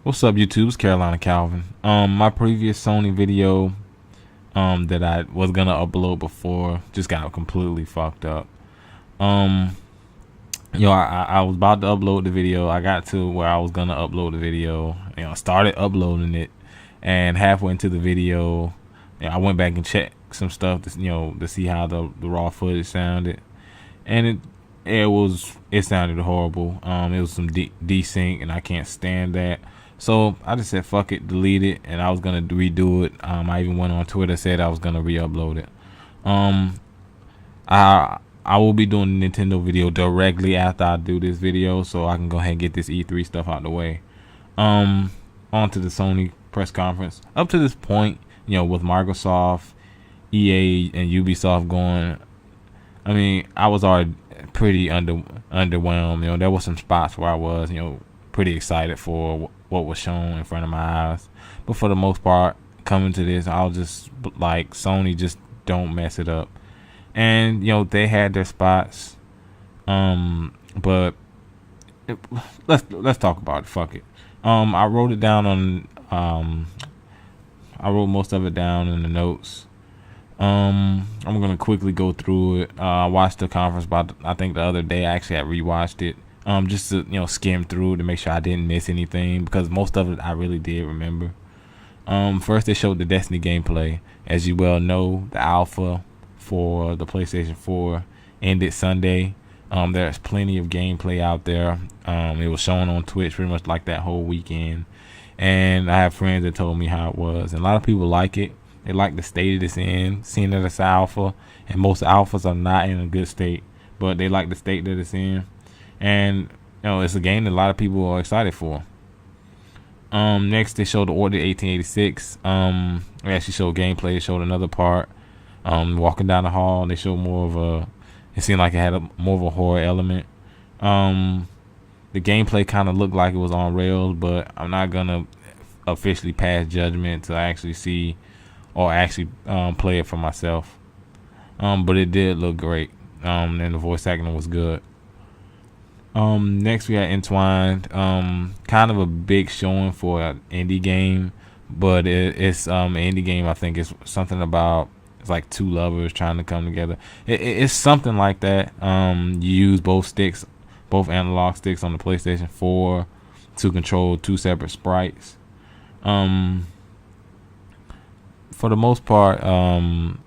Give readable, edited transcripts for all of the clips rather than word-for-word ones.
What's up, YouTube? It's Carolina Calvin. My previous Sony video, that I was gonna upload before just got completely fucked up. Um, I was about to upload the video. I got to where I was gonna upload the video. Started uploading it, and halfway into the video, I went back and checked some stuff to see how the raw footage sounded, and it sounded horrible. It was some desync, and I can't stand that. So I just said fuck it, delete it, and I was gonna redo it. I even went on Twitter, said I was gonna re-upload it. Um, I will be doing a Nintendo video directly after I do this video, so I can go ahead and get this E3 stuff out the way. On to the Sony press conference. Up to this point, with Microsoft, EA, and Ubisoft going, I mean, I was already pretty underwhelmed. There were some spots where I was, pretty excited for what was shown in front of my eyes. But for the most part, coming to this, I was just like, Sony, just don't mess it up. And they had their spots, but let's talk about it. Fuck it. I wrote it down on I wrote most of it down in the notes. I'm gonna quickly go through it. I watched the conference I think the other day. I actually had rewatched it. Just to skim through to make sure I didn't miss anything, because most of it I really did remember. First they showed the Destiny gameplay. As you well know, the alpha for the PlayStation 4 ended Sunday. There's plenty of gameplay out there. It was shown on Twitch pretty much like that whole weekend, and I have friends that told me how it was, and a lot of people like it. They like the state it's in, seeing that it's alpha, and most alphas are not in a good state, but they like the state that it's in. And it's a game that a lot of people are excited for. Next they showed the Order 1886. They actually showed gameplay. They showed another part. Walking down the hall, they showed more of a. It seemed like it had more of a horror element. The gameplay kind of looked like it was on rails, but I'm not gonna officially pass judgment to actually see or actually play it for myself. But it did look great. And the voice acting was good. Next we had Entwined. Kind of a big showing for an indie game, but it's an indie game. I think it's something about, it's like two lovers trying to come together. It's something like that. You use both analog sticks on the PlayStation 4 to control two separate sprites. For the most part, I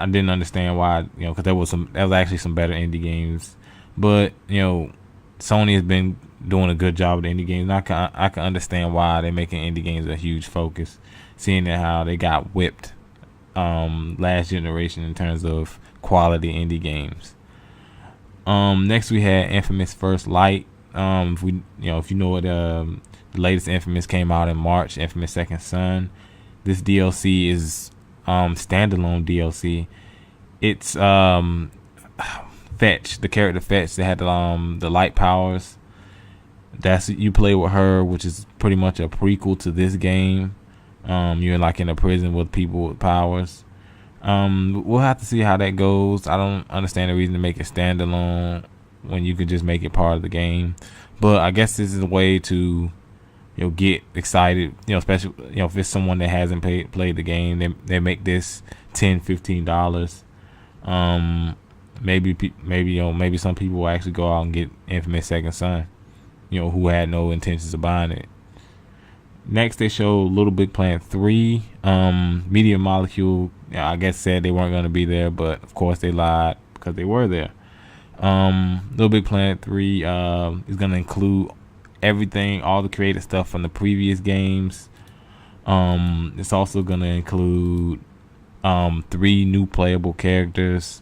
didn't understand why, because there was actually some better indie games. But Sony has been doing a good job with indie games. And I can understand why they're making indie games a huge focus, seeing that how they got whipped last generation in terms of quality indie games. Next we had Infamous First Light. If you know what, the latest Infamous came out in March, Infamous Second Son. This DLC is standalone DLC. It's Fetch, the character Fetch, that had the light powers. You play with her, which is pretty much a prequel to this game. You're like in a prison with people with powers. We'll have to see how that goes. I don't understand the reason to make it standalone when you could just make it part of the game. But I guess this is a way to get excited. Especially if it's someone that hasn't played the game, they make this $10-15. Maybe some people will actually go out and get Infamous Second Son, who had no intentions of buying it. Next, they showed Little Big Planet 3. Media Molecule, I guess, said they weren't going to be there, but of course they lied because they were there. Little Big Planet 3 is going to include everything, all the creative stuff from the previous games. It's also going to include 3 new playable characters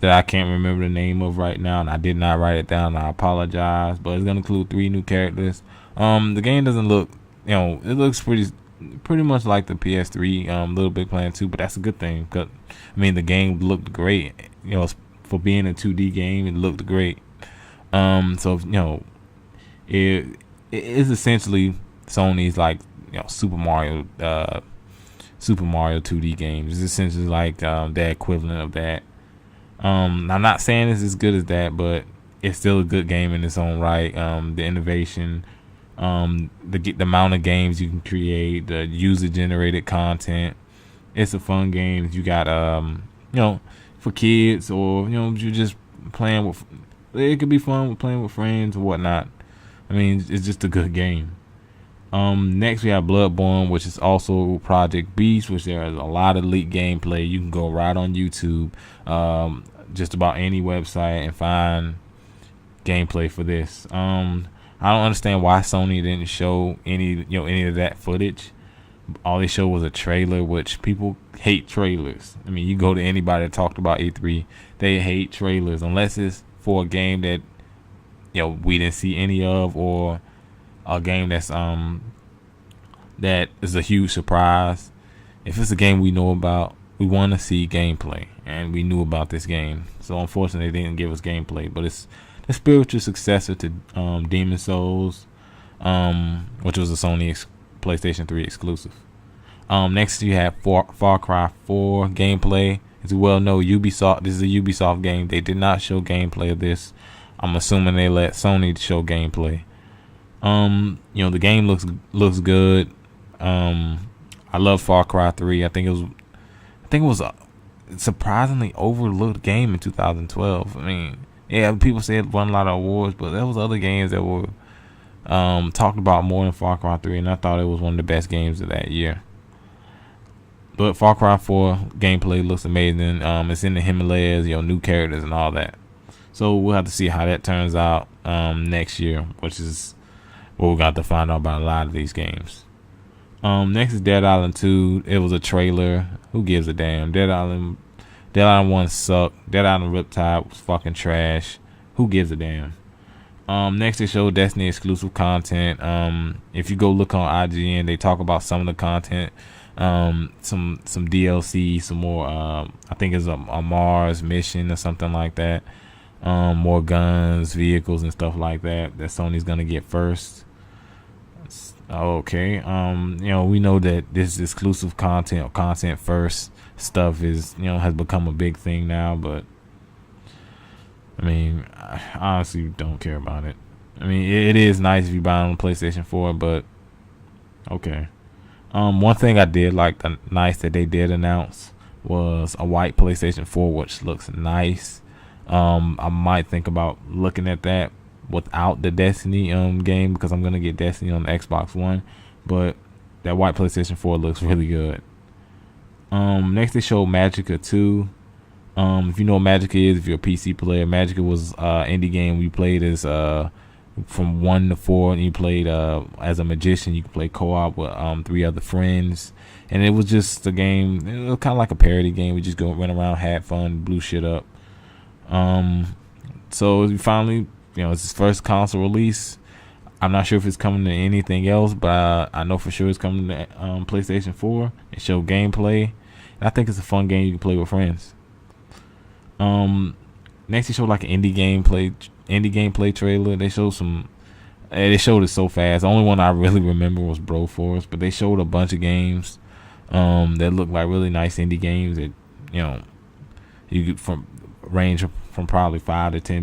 that I can't remember the name of right now, and I did not write it down. I apologize, but it's gonna include 3 new characters. The game doesn't look, it looks pretty much like the PS3 Little Big Planet 2, but that's a good thing, because the game looked great. For being a 2D game, it looked great. So it is essentially Sony's like Super Mario 2D games. It's essentially like the equivalent of that. I'm not saying it's as good as that, but it's still a good game in its own right. The innovation The amount of games you can create, the user generated content. It's a fun game. You got for kids, or you're just playing with. It could be fun with playing with friends or whatnot. I mean, it's just a good game. Next we have Bloodborne, which is also Project Beast, which there is a lot of leaked gameplay. You can go right on YouTube, just about any website, and find gameplay for this. I don't understand why Sony didn't show any of that footage. All they showed was a trailer, which people hate trailers. I mean, you go to anybody that talked about E3, they hate trailers unless it's for a game that we didn't see any of, or a game that's that is a huge surprise. If it's a game we know about, we want to see gameplay, and we knew about this game. So unfortunately, they didn't give us gameplay, but it's the spiritual successor to Demon Souls, which was a Sony PlayStation 3 exclusive. Next you have Far Cry 4 gameplay. As you well know, Ubisoft. This is a Ubisoft game. They did not show gameplay of this. I'm assuming they let Sony show gameplay. The game looks good. I love Far Cry 3. I think it was a surprisingly overlooked game in 2012. I mean, yeah, people say it won a lot of awards, but there was other games that were talked about more than Far Cry 3, and I thought it was one of the best games of that year. But Far Cry 4 gameplay looks amazing. It's in the Himalayas, new characters and all that. So we'll have to see how that turns out next year, which is what we got to find out about a lot of these games. Next is Dead Island 2. It was a trailer. Who gives a damn? Dead Island 1 sucked. Dead Island Riptide was fucking trash. Who gives a damn? Next they show Destiny exclusive content. If you go look on IGN, they talk about some of the content. Some DLC, some more. I think it's a Mars mission or something like that. More guns, vehicles, and stuff like that Sony's gonna get first. Okay. We know that this exclusive content or content first stuff is has become a big thing now, but I mean, I honestly don't care about it. I mean, it is nice if you buy it on PlayStation 4, but okay. One thing I did like nice that they did announce was a white PlayStation 4, which looks nice. I might think about looking at that without the Destiny game, because I'm gonna get Destiny on the Xbox One, but that white PlayStation 4 looks really good. Next they showed Magicka 2. If you know what Magicka is, if you're a PC player, Magicka was indie game we played as from 1 to 4, and you played as a magician. You could play co-op with 3 other friends, and it was just a game. It was kind of like a parody game. We just went around, had fun, blew shit up. So we finally, it's his first console release. I'm not sure if it's coming to anything else, but I know for sure it's coming to PlayStation 4. It showed gameplay, and I think it's a fun game you can play with friends. Next they showed like an indie gameplay trailer. They showed they showed it so fast. The only one I really remember was Broforce, but they showed a bunch of games that looked like really nice indie games that you could range from probably $5 to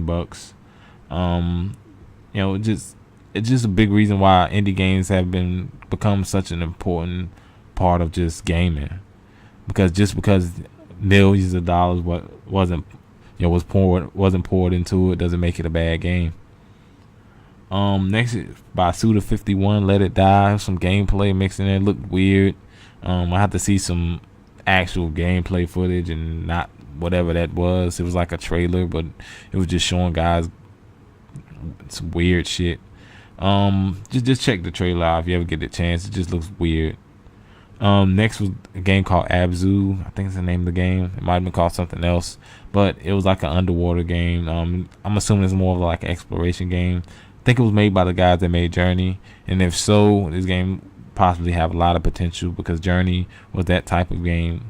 $10. It's just a big reason why indie games have become such an important part of just gaming, because millions of dollars wasn't poured into it doesn't make it a bad game. Next is by Suda51, Let It Die. Some gameplay mixed in there. It looked weird. I have to see some actual gameplay footage and not whatever that was. It was like a trailer, but it was just showing guys some weird shit. Just check the trailer out if you ever get the chance. It just looks weird. Next was a game called Abzu. I think it's the name of the game. It might have been called something else, but it was like an underwater game. I'm assuming it's more of like an exploration game. I think it was made by the guys that made Journey, and if so, this game possibly have a lot of potential, because Journey was that type of game.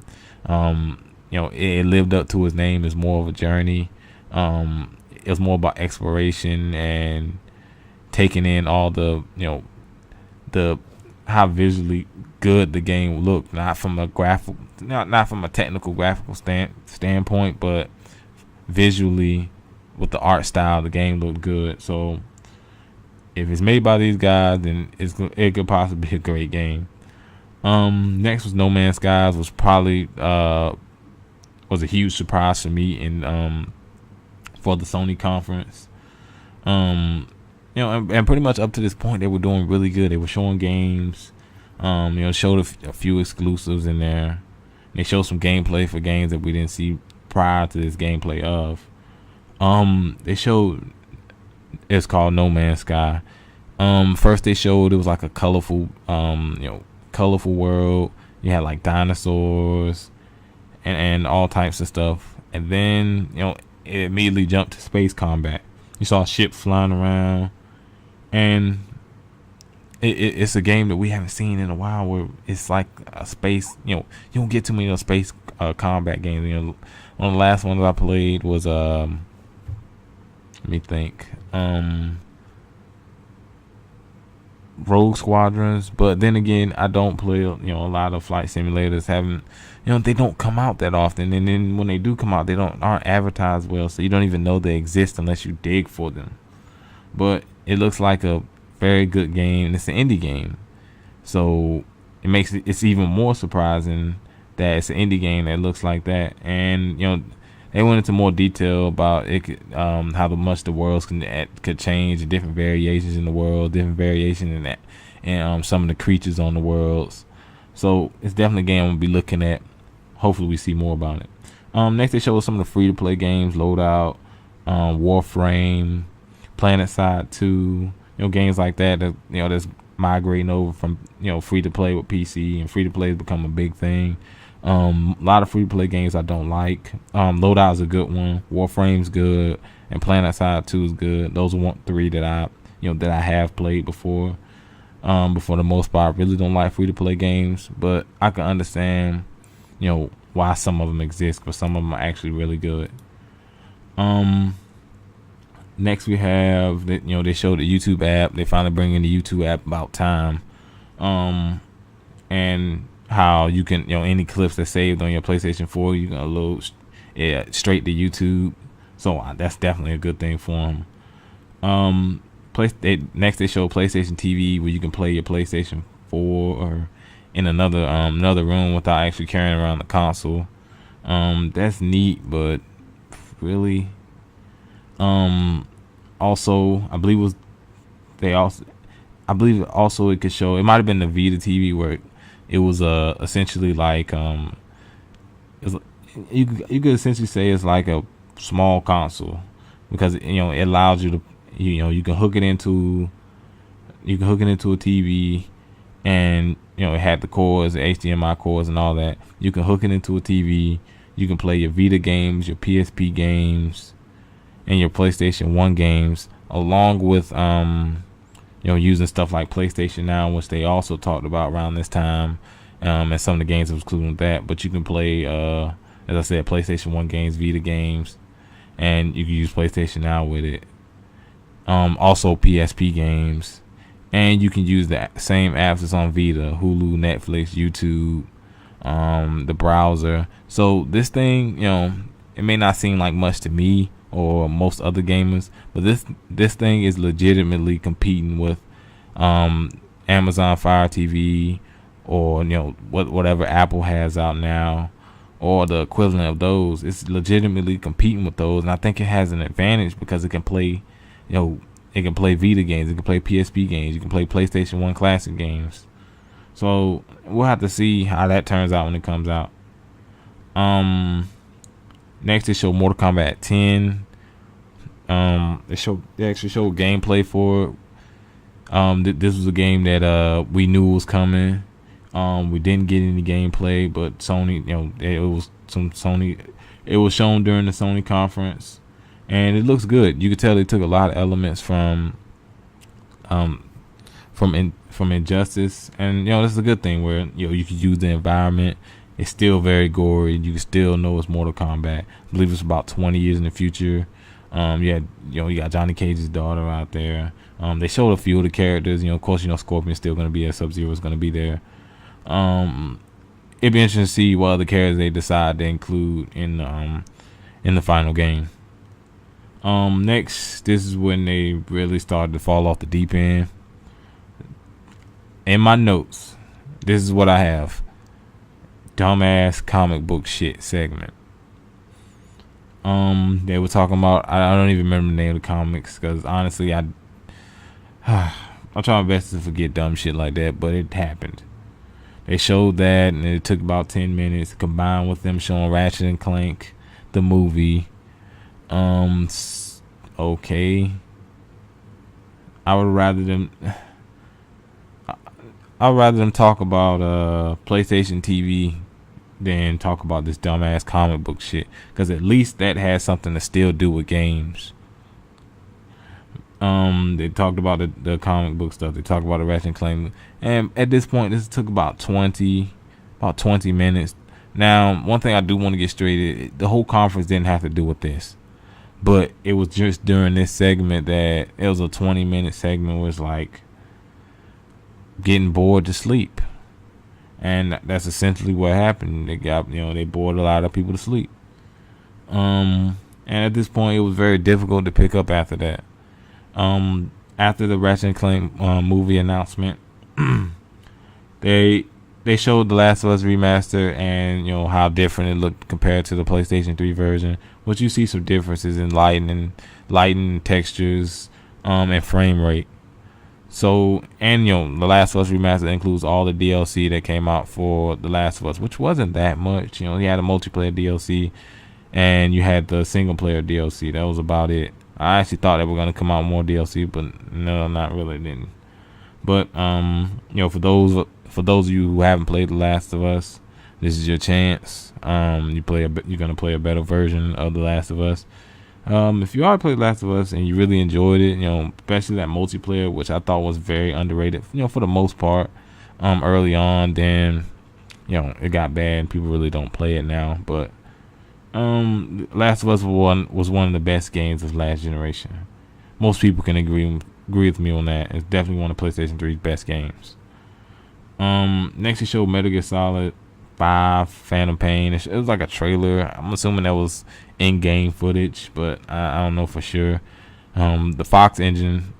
It lived up to its name. It's more of a journey. It was more about exploration and taking in all the how visually good the game looked, not from a technical graphical standpoint, but visually with the art style, the game looked good. So if it's made by these guys, then it could possibly be a great game. Next was No Man's Skies, was probably was a huge surprise for me in for the Sony conference. And pretty much up to this point, they were doing really good. They were showing games. Showed a few exclusives in there. They showed some gameplay for games that we didn't see prior to this gameplay of. They showed, it's called No Man's Sky. First they showed it was like a colorful world. You had like dinosaurs and all types of stuff. And then, it immediately jumped to space combat. You saw ships flying around, and it's a game that we haven't seen in a while, where it's like a space. You don't get too many of those space combat games. One of the last ones I played was let me think, Rogue Squadrons. But then again, I don't play a lot of flight simulators. They don't come out that often, and then when they do come out, they aren't advertised well, so you don't even know they exist unless you dig for them. But it looks like a very good game, and it's an indie game, so it's even more surprising that it's an indie game that looks like that. And they went into more detail about it, how much the worlds could change, different variations in the world, different variations in that, and some of the creatures on the worlds. So it's definitely a game I'm gonna be looking at. Hopefully we see more about it. Next they showed some of the free-to-play games, Loadout, Warframe, PlanetSide 2, games like that that's migrating over from free-to-play with PC, and free-to-play has become a big thing. A lot of free-to-play games I don't like. Loadout is a good one. Warframe's good, and PlanetSide 2 is good. Those are three that I have played before. For the most part, I really don't like free-to-play games, but I can understand why some of them exist, because some of them are actually really good. Next we have that they showed the YouTube app. They finally bringing the YouTube app, about time. And how you can any clips that's saved on your PlayStation 4, you can load straight to YouTube. So that's definitely a good thing for them. Next they show PlayStation TV, where you can play your PlayStation 4 or in another room without actually carrying around the console. That's neat, but really, also I believe it could show. It might have been the Vita TV, where it was essentially like you could essentially say it's like a small console, because it allows you to you can hook it into a TV, and it had the cords, the HDMI cords and all that. You can hook it into a TV. You can play your Vita games, your PSP games, and your PlayStation 1 games, along with using stuff like PlayStation Now, which they also talked about around this time, and some of the games that was included with that. But you can play, as I said, PlayStation 1 games, Vita games, and you can use PlayStation Now with it. Also PSP games, and you can use the same apps that's on Vita: Hulu, Netflix, YouTube, the browser. So this thing, it may not seem like much to me or most other gamers, but this thing is legitimately competing with Amazon Fire TV, or whatever Apple has out now, or the equivalent of those. It's legitimately competing with those, and I think it has an advantage because it can play it can play Vita games, it can play PSP games, you can play PlayStation 1 classic games. So we'll have to see how that turns out when it comes out. Next they showed Mortal Kombat 10. They actually showed gameplay for it. This was a game that we knew was coming. We didn't get any gameplay, but Sony, it was shown during the Sony conference, and it looks good. You could tell they took a lot of elements from Injustice, and this is a good thing where you can use the environment. It's still very gory. You can still know it's Mortal Kombat. I believe it's about 20 years in the future. You got Johnny Cage's daughter out there. They showed a few of the characters. Of course, Scorpion's still going to be there. Sub-Zero is going to be there. It'd be interesting to see what other characters they decide to include in the final game. Next, this is when they really started to fall off the deep end. In my notes, this is what I have: dumbass comic book shit segment. They were talking about, I don't even remember the name of the comics, because honestly, I try my best to forget dumb shit like that, but it happened. They showed that, and it took about 10 minutes, combined with them showing Ratchet and Clank, the movie. Okay. I would rather them talk about PlayStation TV than talk about this dumbass comic book shit, because at least that has something to still do with games. They talked about the comic book stuff. They talked about the Ratchet and Clank, and at this point, this took about 20 minutes. Now, one thing I do want to get straight: the whole conference didn't have to do with this, but it was just during this segment that it was a 20-minute segment. Was like getting bored to sleep. And that's essentially what happened. They bored a lot of people to sleep. And at this point, it was very difficult to pick up after that. After the Ratchet and Clank movie announcement, they showed The Last of Us remaster and how different it looked compared to the PlayStation 3 version. Which you see some differences in lighting, textures, and frame rate. So, and The Last of Us Remastered includes all the DLC that came out for The Last of Us, which wasn't that much. You had a multiplayer DLC, and you had the single player DLC. That was about it. I actually thought they were gonna come out with more DLC, but no, not really. Didn't. But for those of you who haven't played The Last of Us, this is your chance. You're gonna play a better version of The Last of Us. If you already played Last of Us and you really enjoyed it, especially that multiplayer, which I thought was very underrated, for the most part, early on, then, it got bad and people really don't play it now. But, Last of Us was one of the best games of last generation. Most people can agree with me on that. It's definitely one of PlayStation 3's best games. Next he showed Metal Gear Solid 5 Phantom Pain. It was like a trailer. I'm assuming that was in-game footage, but I don't know for sure. The Fox engine,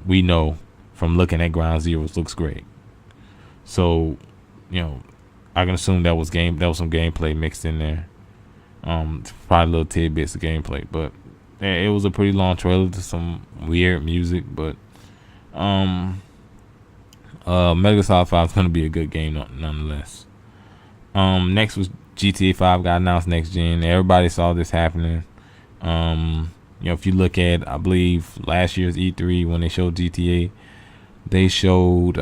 we know from looking at Ground Zeroes, looks great. So, I can assume that was some gameplay mixed in there. Probably little tidbits of gameplay, but it was a pretty long trailer to some weird music. But Metal Gear Solid 5 is gonna be a good game nonetheless. Next was GTA 5 got announced next gen. Everybody saw this happening. If you look at, I believe, last year's E3 when they showed GTA, they showed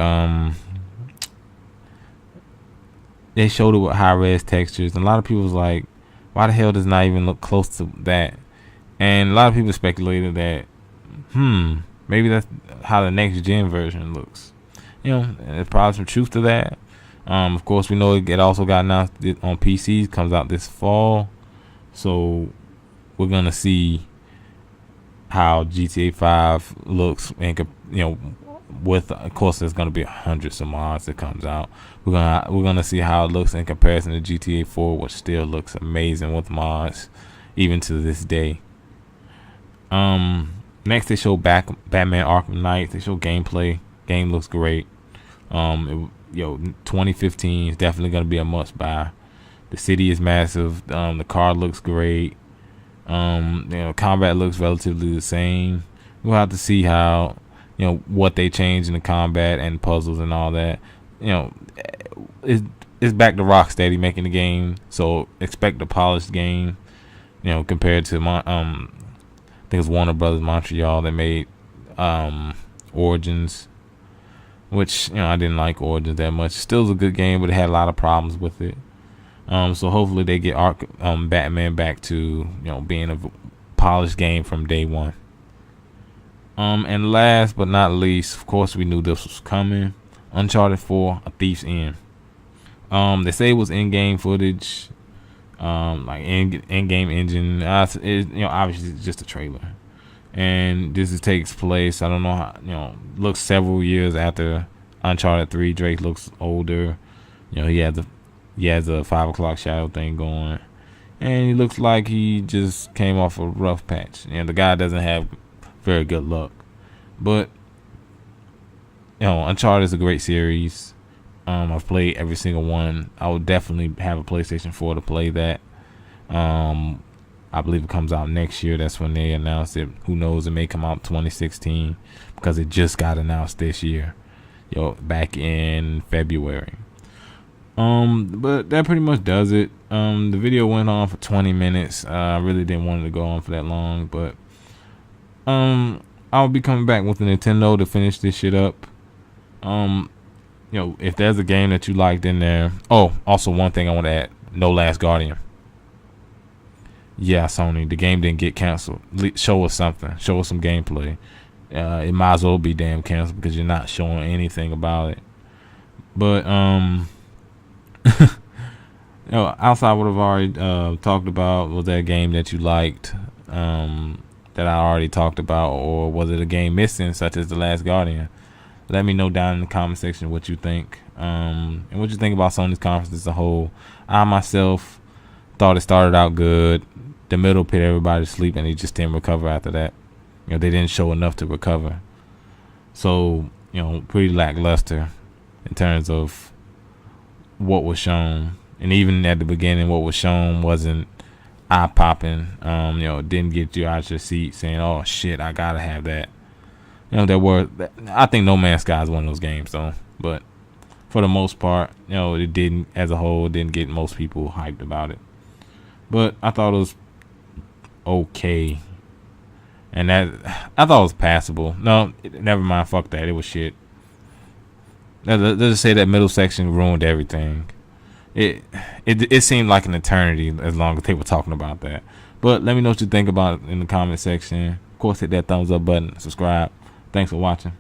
it with high-res textures. And a lot of people was like, why the hell does it not even look close to that? And a lot of people speculated that, maybe that's how the next gen version looks. There's probably some truth to that. Of course, we know it also got announced on PCs, comes out this fall. So we're gonna see how GTA 5 looks, and with, of course, there's gonna be hundreds of mods that comes out. We're gonna see how it looks in comparison to GTA 4, which still looks amazing with mods, even to this day. Next they show Batman Arkham Knight. They show gameplay. Game looks great. 2015 is definitely gonna be a must buy. The city is massive. The car looks great. Combat looks relatively the same. We'll have to see how, what they change in the combat and puzzles and all that. It's back to Rocksteady making the game, so expect a polished game. Compared to I think it's Warner Brothers Montreal that made Origins, which I didn't like Origins that much. Still was a good game, but it had a lot of problems with it. So hopefully they get Batman back to being a polished game from day one. And last but not least, of course, we knew this was coming. Uncharted 4: A Thief's End. They say it was in-game footage, like in-game engine. Obviously it's just a trailer, and this takes place, I don't know how, looks several years after Uncharted 3. Drake looks older. He has a 5 o'clock shadow thing going. and he looks like he just came off a rough patch. The guy doesn't have very good luck. But Uncharted is a great series. I've played every single one. I would definitely have a PlayStation 4 to play that. I believe it comes out next year. That's when they announced it. Who knows? It may come out 2016 because it just got announced this year. Back in February. But that pretty much does it. The video went on for 20 minutes. I really didn't want it to go on for that long, but I'll be coming back with the Nintendo to finish this shit up. If there's a game that you liked in there. Oh, also one thing I want to add: No Last Guardian. Yeah, Sony, the game didn't get canceled. Show us something. Show us some gameplay. It might as well be damn canceled because you're not showing anything about it. But outside what I've already talked about, was that a game that you liked that I already talked about, or was it a game missing such as The Last Guardian? Let me know down in the comment section what you think, and what you think about Sony's conference as a whole. I myself thought it started out good. The middle put everybody to sleep, and they just didn't recover after that. They didn't show enough to recover. So, pretty lackluster in terms of what was shown. And even at the beginning, what was shown wasn't eye-popping. Didn't get you out your seat saying, oh, shit, I gotta have that. I think No Man's Sky is one of those games, though. But for the most part, it didn't, as a whole, didn't get most people hyped about it. But I thought it was okay. And that, I thought it was passable. No, never mind, fuck that. It was shit. Let's just say that middle section ruined everything. It seemed like an eternity as long as they were talking about that. But let me know what you think about it in the comment section. Of course, hit that thumbs up button, subscribe. Thanks for watching.